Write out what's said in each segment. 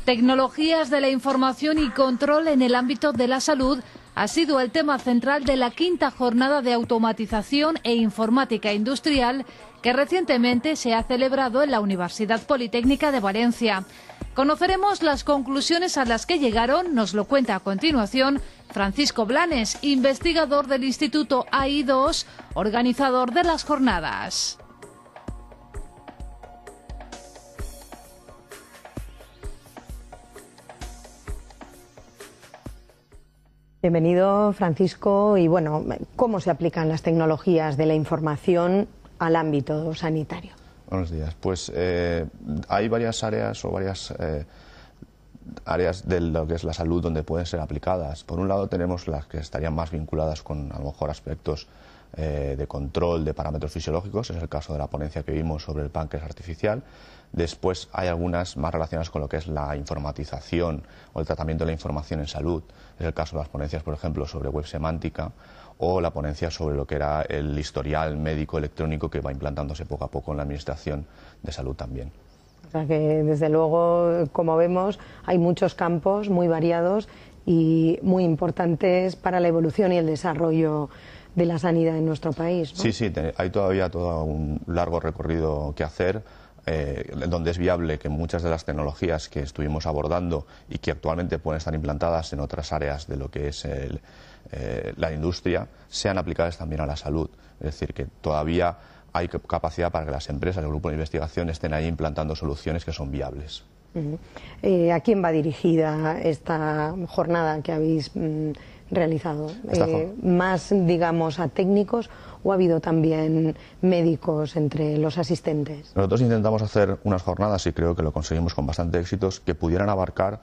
Tecnologías de la información y control en el ámbito de la salud ha sido el tema central de la quinta jornada de automatización e informática industrial que recientemente se ha celebrado en la Universidad Politécnica de Valencia. Conoceremos las conclusiones a las que llegaron, nos lo cuenta a continuación Francisco Blanes, investigador del Instituto AI2, organizador de las jornadas. Bienvenido, Francisco. Y bueno, ¿cómo se aplican las tecnologías de la información al ámbito sanitario? Buenos días. Pues hay varias áreas áreas de lo que es la salud donde pueden ser aplicadas. Por un lado tenemos las que estarían más vinculadas con a lo mejor aspectos de control de parámetros fisiológicos, es el caso de la ponencia que vimos sobre el páncreas artificial. Después hay algunas más relacionadas con lo que es la informatización o el tratamiento de la información en salud, es el caso de las ponencias, por ejemplo, sobre web semántica o la ponencia sobre lo que era el historial médico electrónico que va implantándose poco a poco en la Administración de Salud también. O sea que, desde luego, como vemos, hay muchos campos muy variados y muy importantes para la evolución y el desarrollo de la sanidad en nuestro país, ¿no? Sí, hay todavía todo un largo recorrido que hacer, donde es viable que muchas de las tecnologías que estuvimos abordando y que actualmente pueden estar implantadas en otras áreas de lo que es la industria sean aplicadas también a la salud. Es decir, que todavía hay capacidad para que las empresas, el grupo de investigación, estén ahí implantando soluciones que son viables. ¿A quién va dirigida esta jornada que habéis realizado? ¿Más, digamos, a técnicos o ha habido también médicos entre los asistentes? Nosotros intentamos hacer unas jornadas, y creo que lo conseguimos con bastante éxitos, que pudieran abarcar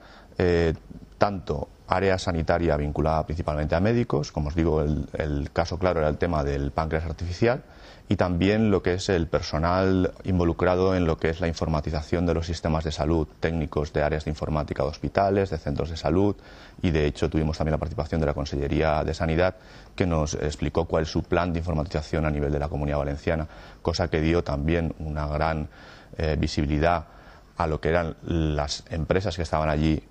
tanto área sanitaria vinculada principalmente a médicos, como os digo, el caso claro era el tema del páncreas artificial, y también lo que es el personal involucrado en lo que es la informatización de los sistemas de salud, técnicos de áreas de informática de hospitales, de centros de salud, y de hecho tuvimos también la participación de la Consellería de Sanidad, que nos explicó cuál es su plan de informatización a nivel de la Comunidad Valenciana, cosa que dio también una gran visibilidad a lo que eran las empresas que estaban allí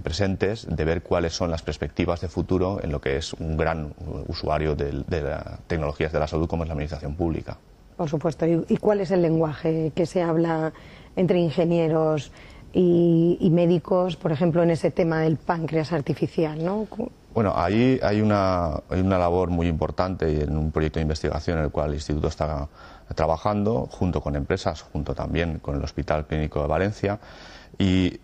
presentes, de ver cuáles son las perspectivas de futuro en lo que es un gran usuario de las tecnologías de la salud como es la administración pública. Por supuesto. ¿Y cuál es el lenguaje que se habla entre ingenieros y médicos, por ejemplo, en ese tema del páncreas artificial, ¿no? Bueno, ahí hay una labor muy importante y en un proyecto de investigación en el cual el Instituto está trabajando junto con empresas, junto también con el Hospital Clínico de Valencia, y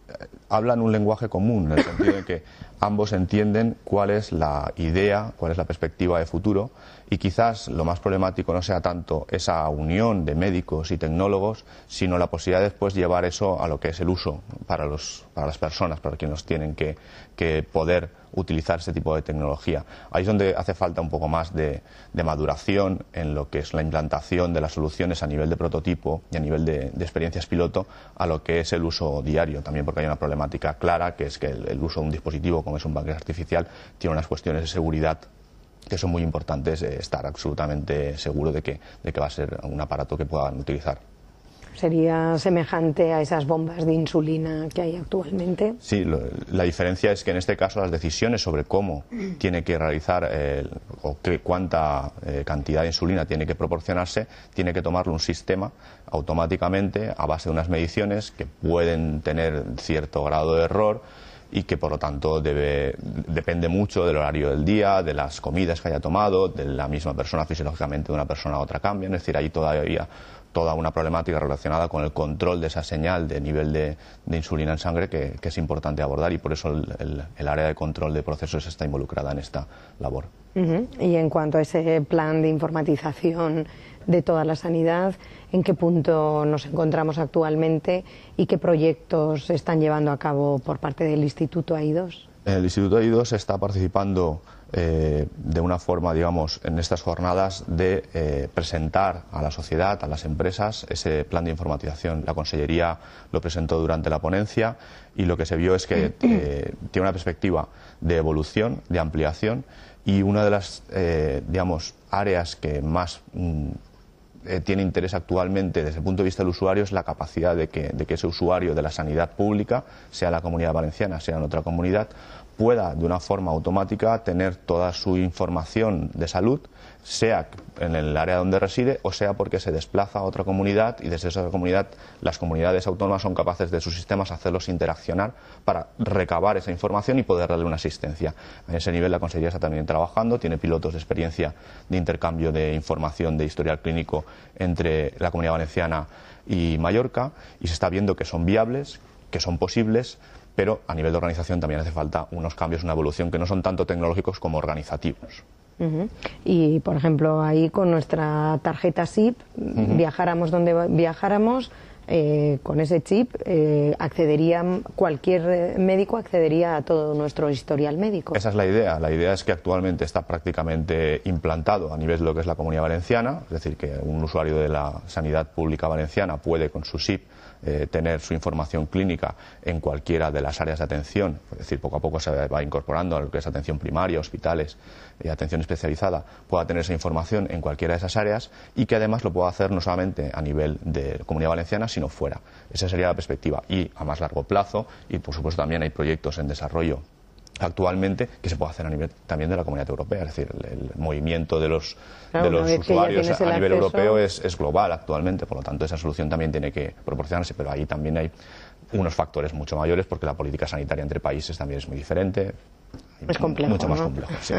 hablan un lenguaje común, en el sentido de que ambos entienden cuál es la idea, cuál es la perspectiva de futuro, y quizás lo más problemático no sea tanto esa unión de médicos y tecnólogos, sino la posibilidad de después llevar eso a lo que es el uso para las personas, para quienes tienen que poder utilizar ese tipo de tecnología. Ahí es donde hace falta un poco más de maduración en lo que es la implantación de las soluciones a nivel de prototipo y a nivel de experiencias piloto a lo que es el uso diario, también porque hay una problemática clara, que es que el uso de un dispositivo como es un páncreas artificial tiene unas cuestiones de seguridad que son muy importantes, estar absolutamente seguro de que va a ser un aparato que puedan utilizar. ¿Sería semejante a esas bombas de insulina que hay actualmente? Sí, la diferencia es que en este caso las decisiones sobre cómo tiene que realizar o cuánta cantidad de insulina tiene que proporcionarse, tiene que tomarlo un sistema automáticamente a base de unas mediciones que pueden tener cierto grado de error y que por lo tanto depende mucho del horario del día, de las comidas que haya tomado, de la misma persona, fisiológicamente de una persona a otra cambian, es decir, hay todavía toda una problemática relacionada con el control de esa señal de nivel de insulina en sangre que es importante abordar, y por eso el área de control de procesos está involucrada en esta labor. Y en cuanto a ese plan de informatización de toda la sanidad, ¿en qué punto nos encontramos actualmente y qué proyectos se están llevando a cabo por parte del Instituto AI2? El Instituto AI2 está participando de una forma, digamos, en estas jornadas de presentar a la sociedad, a las empresas, ese plan de informatización. La Consellería lo presentó durante la ponencia y lo que se vio es que tiene una perspectiva de evolución, de ampliación, y una de las, digamos, áreas que más tiene interés actualmente desde el punto de vista del usuario es la capacidad de que ese usuario de la sanidad pública, sea la Comunidad Valenciana, sea en otra comunidad, pueda de una forma automática tener toda su información de salud, sea en el área donde reside o sea porque se desplaza a otra comunidad y desde esa comunidad las comunidades autónomas son capaces de sus sistemas hacerlos interaccionar para recabar esa información y poder darle una asistencia. En ese nivel la Consellería está también trabajando, tiene pilotos de experiencia de intercambio de información de historial clínico entre la Comunidad Valenciana y Mallorca y se está viendo que son viables, que son posibles, pero a nivel de organización también hace falta unos cambios, una evolución que no son tanto tecnológicos como organizativos. Y, por ejemplo, ahí con nuestra tarjeta SIP, viajáramos donde viajáramos, con ese chip cualquier médico accedería a todo nuestro historial médico. Esa es la idea. La idea es que actualmente está prácticamente implantado a nivel de lo que es la Comunidad Valenciana, es decir, que un usuario de la sanidad pública valenciana puede con su SIP tener su información clínica en cualquiera de las áreas de atención, es decir, poco a poco se va incorporando a lo que es atención primaria, hospitales, atención especializada, pueda tener esa información en cualquiera de esas áreas y que además lo pueda hacer no solamente a nivel de Comunidad Valenciana, sino fuera. Esa sería la perspectiva y a más largo plazo, y por supuesto también hay proyectos en desarrollo actualmente que se puede hacer a nivel también de la Comunidad Europea, es decir, el movimiento de los usuarios a nivel europeo es global actualmente, por lo tanto esa solución también tiene que proporcionarse, pero ahí también hay unos factores mucho mayores porque la política sanitaria entre países también es muy diferente. Es complejo, mucho más ¿no? complejo, sí,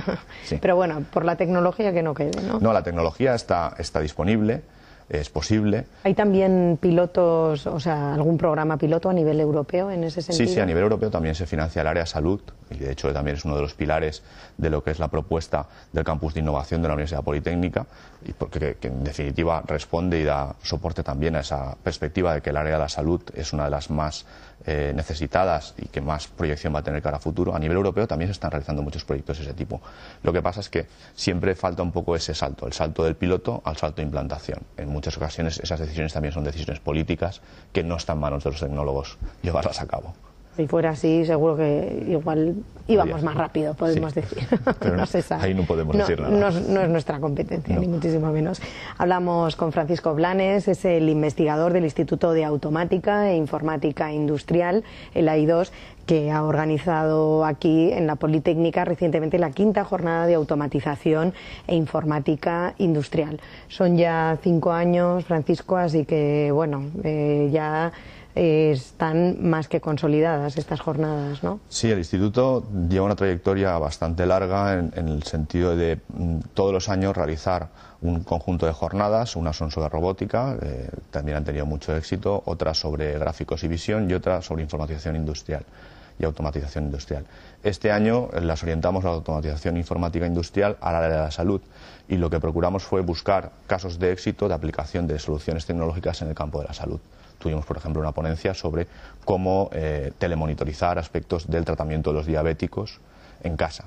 sí. Pero bueno, por la tecnología que no quede, ¿no? No, la tecnología está disponible, es posible. ¿Hay también pilotos, o sea, algún programa piloto a nivel europeo en ese sentido? Sí, sí, a nivel europeo también se financia el área salud y de hecho también es uno de los pilares de lo que es la propuesta del campus de innovación de la Universidad Politécnica y porque que en definitiva responde y da soporte también a esa perspectiva de que el área de la salud es una de las más necesitadas y que más proyección va a tener cara a futuro. A nivel europeo también se están realizando muchos proyectos de ese tipo. Lo que pasa es que siempre falta un poco ese salto, el salto del piloto al salto de implantación. En muchas ocasiones esas decisiones también son decisiones políticas que no están en manos de los tecnólogos llevarlas a cabo. Si fuera así, seguro que igual íbamos más rápido, podemos decir. Pero no se sabe. Ahí no podemos decir nada. No es nuestra competencia, ni muchísimo menos. Hablamos con Francisco Blanes, es el investigador del Instituto de Automática e Informática Industrial, el AI2, que ha organizado aquí en la Politécnica recientemente la 5ª jornada de automatización e informática industrial. Son ya 5 años, Francisco, así que bueno, ya están más que consolidadas estas jornadas, ¿no? Sí, el Instituto lleva una trayectoria bastante larga en el sentido de todos los años realizar un conjunto de jornadas, unas son sobre robótica, también han tenido mucho éxito, otras sobre gráficos y visión y otras sobre informatización industrial y automatización industrial. Este año las orientamos a la automatización informática industrial al área de la salud y lo que procuramos fue buscar casos de éxito de aplicación de soluciones tecnológicas en el campo de la salud. Tuvimos, por ejemplo, una ponencia sobre cómo telemonitorizar aspectos del tratamiento de los diabéticos en casa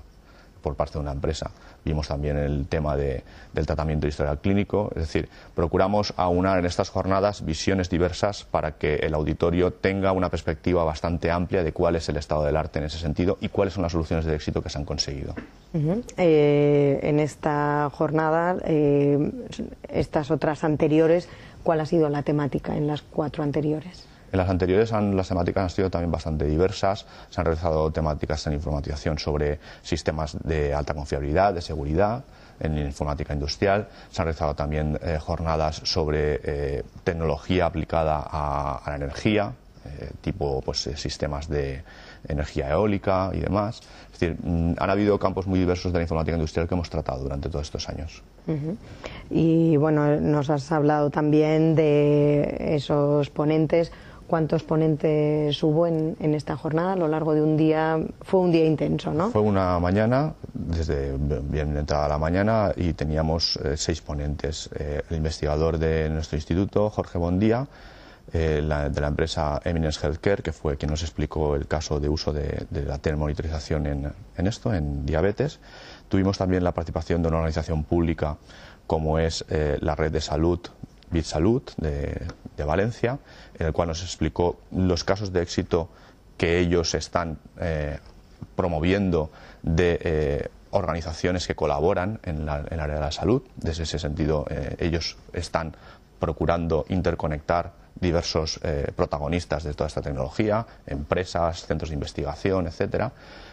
por parte de una empresa. Vimos también el tema del tratamiento de historial clínico, es decir, procuramos aunar en estas jornadas visiones diversas para que el auditorio tenga una perspectiva bastante amplia de cuál es el estado del arte en ese sentido y cuáles son las soluciones de éxito que se han conseguido. En esta jornada, estas otras anteriores, ¿cuál ha sido la temática en las 4 anteriores? En las anteriores las temáticas han sido también bastante diversas. Se han realizado temáticas en informatización sobre sistemas de alta confiabilidad, de seguridad, en informática industrial. Se han realizado también jornadas sobre tecnología aplicada a la energía, tipo pues, sistemas de energía eólica y demás. Es decir, han habido campos muy diversos de la informática industrial que hemos tratado durante todos estos años. Y bueno, nos has hablado también de esos ponentes. ¿Cuántos ponentes hubo en esta jornada a lo largo de un día? Fue un día intenso, ¿no? Fue una mañana, desde bien entrada la mañana, y teníamos 6 ponentes. El investigador de nuestro instituto, Jorge Bondía, de la empresa Eminence Healthcare, que fue quien nos explicó el caso de uso de la telemonitorización en diabetes. Tuvimos también la participación de una organización pública como es la red de salud BitSalud de Valencia, en el cual nos explicó los casos de éxito que ellos están promoviendo de organizaciones que colaboran en el área de la salud. Desde ese sentido, ellos están procurando interconectar diversos protagonistas de toda esta tecnología, empresas, centros de investigación, etcétera.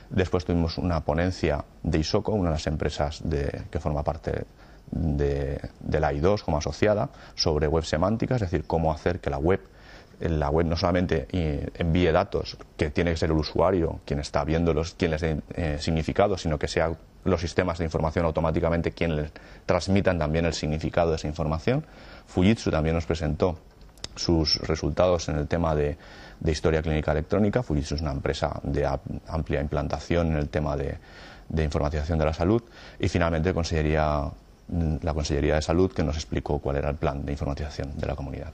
Después tuvimos una ponencia de ISOCO, una de las empresas que forma parte de la I2 como asociada, sobre web semántica, es decir, cómo hacer que la web no solamente envíe datos, que tiene que ser el usuario quien está viéndolos, quien les dé significado, sino que sean los sistemas de información automáticamente quienes les transmitan también el significado de esa información. Fujitsu también nos presentó sus resultados en el tema de historia clínica electrónica. Fujitsu es una empresa de amplia implantación en el tema de informatización de la salud. Y finalmente la Consellería de Salud, que nos explicó cuál era el plan de informatización de la comunidad.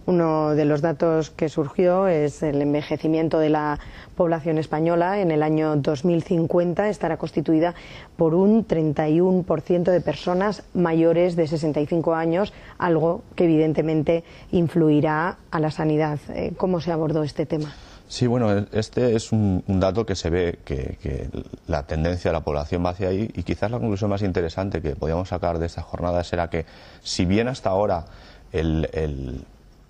Uno de los datos que surgió es el envejecimiento de la población española. En el año 2050 estará constituida por un 31% de personas mayores de 65 años, algo que evidentemente influirá a la sanidad. ¿Cómo se abordó este tema? Sí, bueno, este es un dato que se ve que la tendencia de la población va hacia ahí, y quizás la conclusión más interesante que podíamos sacar de esta jornada era que, si bien hasta ahora el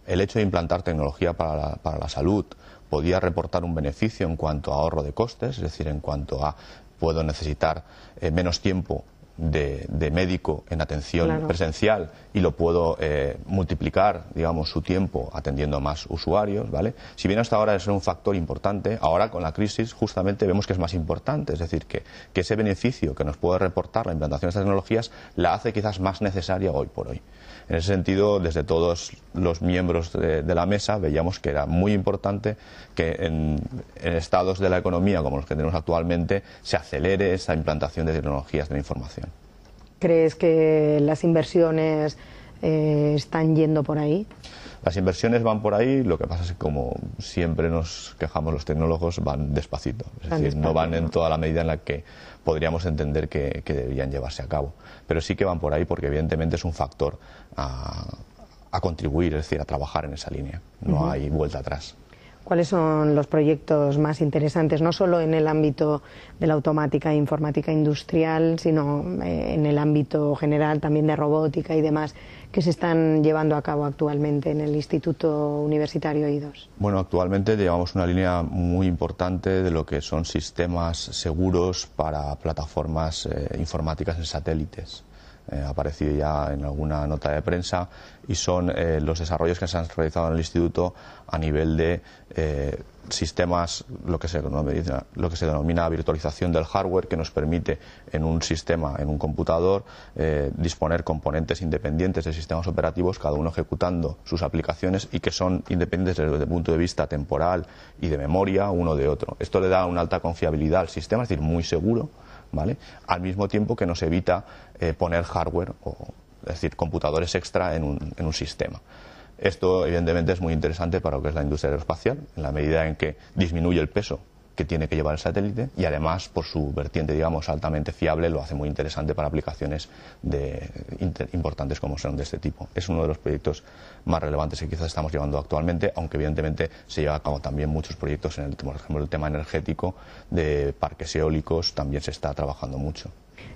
hecho de implantar tecnología para la salud podía reportar un beneficio en cuanto a ahorro de costes, es decir, en cuanto a puedo necesitar menos tiempo de médico en atención presencial y lo puedo multiplicar, digamos, su tiempo atendiendo a más usuarios, ¿vale? Si bien hasta ahora es un factor importante, ahora con la crisis justamente vemos que es más importante, es decir, que ese beneficio que nos puede reportar la implantación de estas tecnologías la hace quizás más necesaria hoy por hoy. En ese sentido, desde todos los miembros de la mesa veíamos que era muy importante que en estados de la economía como los que tenemos actualmente se acelere esa implantación de tecnologías de la información. ¿Crees que las inversiones están yendo por ahí? Las inversiones van por ahí, lo que pasa es que, como siempre nos quejamos los tecnólogos, van despacito. Es decir, no van en toda la medida en la que podríamos entender que deberían llevarse a cabo. Pero sí que van por ahí porque evidentemente es un factor a contribuir, es decir, a trabajar en esa línea. No hay vuelta atrás. ¿Cuáles son los proyectos más interesantes, no solo en el ámbito de la automática e informática industrial, sino en el ámbito general también de robótica y demás, que se están llevando a cabo actualmente en el Instituto Universitario I2? Bueno, actualmente llevamos una línea muy importante de lo que son sistemas seguros para plataformas informáticas en satélites. Ha aparecido ya en alguna nota de prensa, y son los desarrollos que se han realizado en el instituto a nivel de sistemas, lo que se denomina virtualización del hardware, que nos permite en un sistema, en un computador, disponer componentes independientes de sistemas operativos, cada uno ejecutando sus aplicaciones, y que son independientes desde el punto de vista temporal y de memoria uno de otro. Esto le da una alta confiabilidad al sistema, es decir, muy seguro, ¿vale? Al mismo tiempo que nos evita poner hardware, es decir, computadores extra en un sistema. Esto evidentemente es muy interesante para lo que es la industria aeroespacial, en la medida en que disminuye el peso que tiene que llevar el satélite, y además, por su vertiente, digamos, altamente fiable, lo hace muy interesante para aplicaciones importantes como son de este tipo. Es uno de los proyectos más relevantes que quizás estamos llevando actualmente, aunque evidentemente se lleva a cabo también muchos proyectos por ejemplo, el tema energético de parques eólicos también se está trabajando mucho.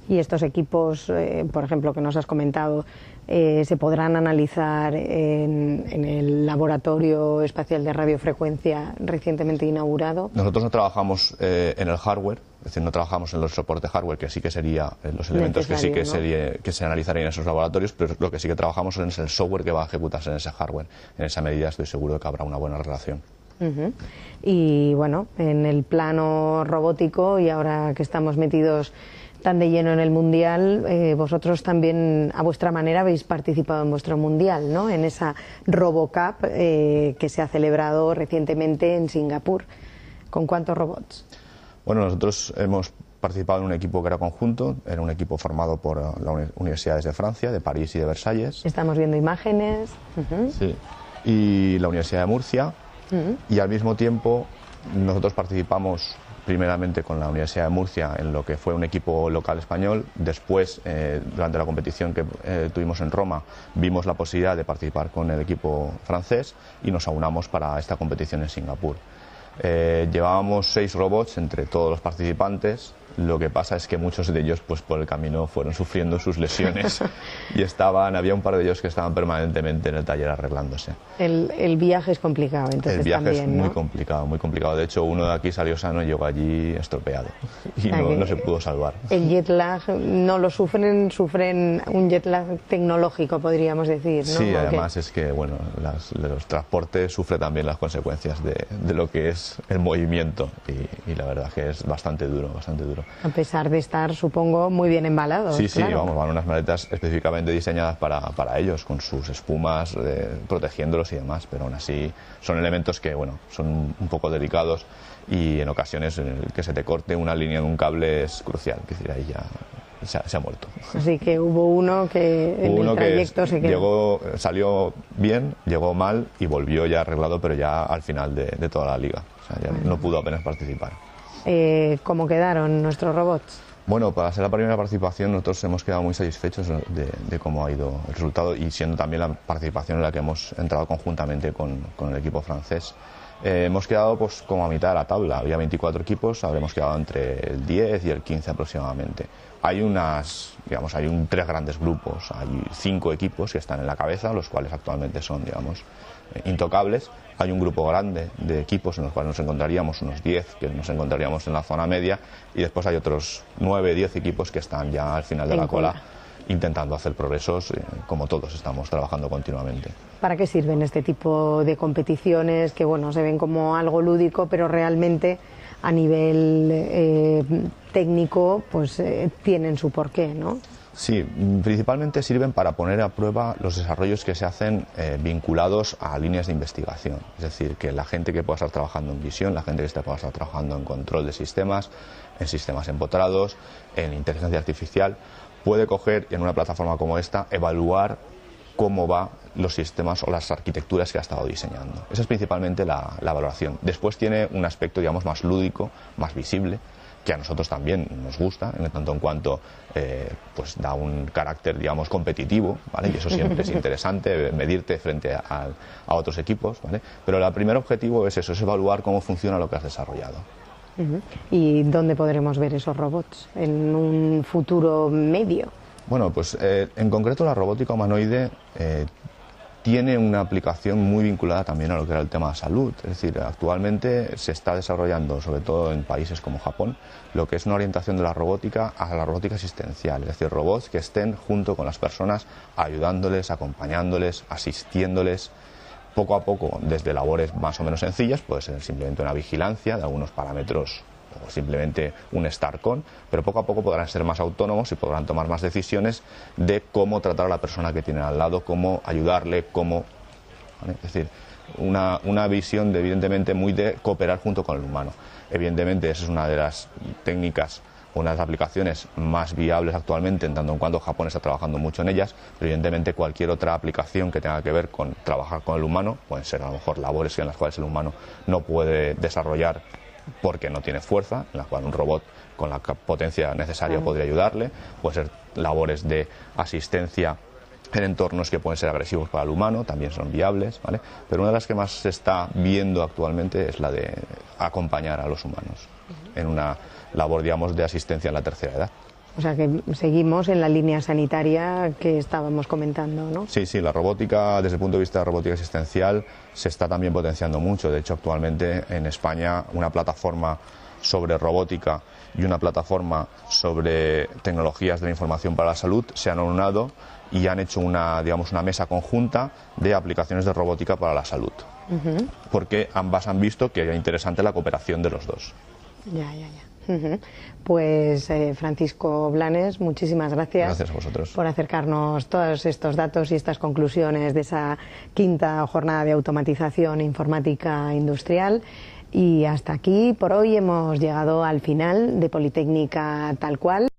Y estos equipos, por ejemplo, que nos has comentado, ¿se podrán analizar en el Laboratorio Espacial de Radiofrecuencia recientemente inaugurado? Nosotros no trabajamos en el hardware, es decir, no trabajamos en los soportes hardware, que sí que serían los elementos que sí que se analizarían en esos laboratorios, pero lo que sí que trabajamos es el software que va a ejecutarse en ese hardware. En esa medida estoy seguro de que habrá una buena relación. Y bueno, en el plano robótico, y ahora que estamos metidos tan de lleno en el Mundial, vosotros también a vuestra manera habéis participado en vuestro Mundial, ¿no? En esa RoboCup que se ha celebrado recientemente en Singapur. ¿Con cuántos robots? Bueno, nosotros hemos participado en un equipo que era conjunto, era un equipo formado por las universidades de Francia, de París y de Versalles. Estamos viendo imágenes. Sí, y la Universidad de Murcia, y al mismo tiempo nosotros participamos primeramente con la Universidad de Murcia en lo que fue un equipo local español. Después, durante la competición que tuvimos en Roma, vimos la posibilidad de participar con el equipo francés y nos aunamos para esta competición en Singapur. Llevábamos 6 robots entre todos los participantes, Lo que pasa es que muchos de ellos, pues por el camino, fueron sufriendo sus lesiones y había un par de ellos que estaban permanentemente en el taller arreglándose. El viaje es complicado, entonces. El viaje también, es ¿no? muy complicado, muy complicado. De hecho, uno de aquí salió sano y llegó allí estropeado y no se pudo salvar. El jet lag no lo sufren un jet lag tecnológico, podríamos decir, ¿no? Sí, además es que bueno, los transportes sufren también las consecuencias de lo que es el movimiento y la verdad que es bastante duro, bastante duro. A pesar de estar, supongo, muy bien embalados. Sí, sí, claro. vamos, van unas maletas específicamente diseñadas para ellos, con sus espumas, protegiéndolos y demás, pero aún así son elementos que, bueno, son un poco delicados y en ocasiones que se te corte una línea de un cable es crucial, es decir, ahí ya se ha muerto. Así que hubo uno que en el trayecto se quedó. Salió bien, llegó mal y volvió ya arreglado, pero ya al final de toda la liga, o sea, ya no pudo apenas participar. ¿Cómo quedaron nuestros robots? Bueno, para ser la primera participación nosotros hemos quedado muy satisfechos de cómo ha ido el resultado y siendo también la participación en la que hemos entrado conjuntamente con el equipo francés. Hemos quedado pues como a mitad de la tabla, había 24 equipos, habremos quedado entre el 10 y el 15 aproximadamente. Hay tres grandes grupos, hay 5 equipos que están en la cabeza, los cuales actualmente son, digamos, intocables. Hay un grupo grande de equipos en los cuales nos encontraríamos, unos 10 que nos encontraríamos en la zona media, y después hay otros 9, 10 equipos que están ya al final de la cola intentando hacer progresos, como todos estamos trabajando continuamente. ¿Para qué sirven este tipo de competiciones que bueno, se ven como algo lúdico, pero realmente a nivel técnico pues tienen su porqué, ¿no? Sí, principalmente sirven para poner a prueba los desarrollos que se hacen vinculados a líneas de investigación. Es decir, que la gente que pueda estar trabajando en visión, la gente que pueda estar trabajando en control de sistemas, en sistemas empotrados, en inteligencia artificial, puede coger en una plataforma como esta, evaluar cómo van los sistemas o las arquitecturas que ha estado diseñando. Esa es principalmente la valoración. Después tiene un aspecto, digamos, más lúdico, más visible, que a nosotros también nos gusta, en tanto en cuanto pues da un carácter, digamos, competitivo, ¿vale? Y eso siempre es interesante, medirte frente a otros equipos, ¿vale? Pero el primer objetivo es eso, es evaluar cómo funciona lo que has desarrollado. ¿Y dónde podremos ver esos robots en un futuro medio? Bueno, pues en concreto la robótica humanoide tiene una aplicación muy vinculada también a lo que era el tema de salud. Es decir, actualmente se está desarrollando, sobre todo en países como Japón, lo que es una orientación de la robótica a la robótica asistencial. Es decir, robots que estén junto con las personas, ayudándoles, acompañándoles, asistiéndoles, poco a poco, desde labores más o menos sencillas, puede ser simplemente una vigilancia de algunos parámetros o simplemente un StarCon, pero poco a poco podrán ser más autónomos y podrán tomar más decisiones de cómo tratar a la persona que tienen al lado, cómo ayudarle, cómo... ¿vale? Es decir, una visión evidentemente muy de cooperar junto con el humano. Evidentemente esa es una de las técnicas, una de las aplicaciones más viables actualmente, en tanto en cuanto Japón está trabajando mucho en ellas, pero evidentemente cualquier otra aplicación que tenga que ver con trabajar con el humano, pueden ser a lo mejor labores en las cuales el humano no puede desarrollar porque no tiene fuerza, en la cual un robot con la potencia necesaria podría ayudarle, puede ser labores de asistencia en entornos que pueden ser agresivos para el humano, también son viables, ¿vale? Pero una de las que más se está viendo actualmente es la de acompañar a los humanos en una labor, digamos, de asistencia en la tercera edad. O sea que seguimos en la línea sanitaria que estábamos comentando, ¿no? Sí, sí, la robótica, desde el punto de vista de robótica asistencial, se está también potenciando mucho. De hecho, actualmente en España una plataforma sobre robótica y una plataforma sobre tecnologías de la información para la salud se han unado y han hecho una mesa conjunta de aplicaciones de robótica para la salud. Porque ambas han visto que era interesante la cooperación de los dos. Ya. Pues Francisco Blanes, muchísimas gracias. Gracias a vosotros por acercarnos todos estos datos y estas conclusiones de esa quinta jornada de automatización e informática industrial. Y hasta aquí por hoy hemos llegado al final de Politécnica Tal Cual.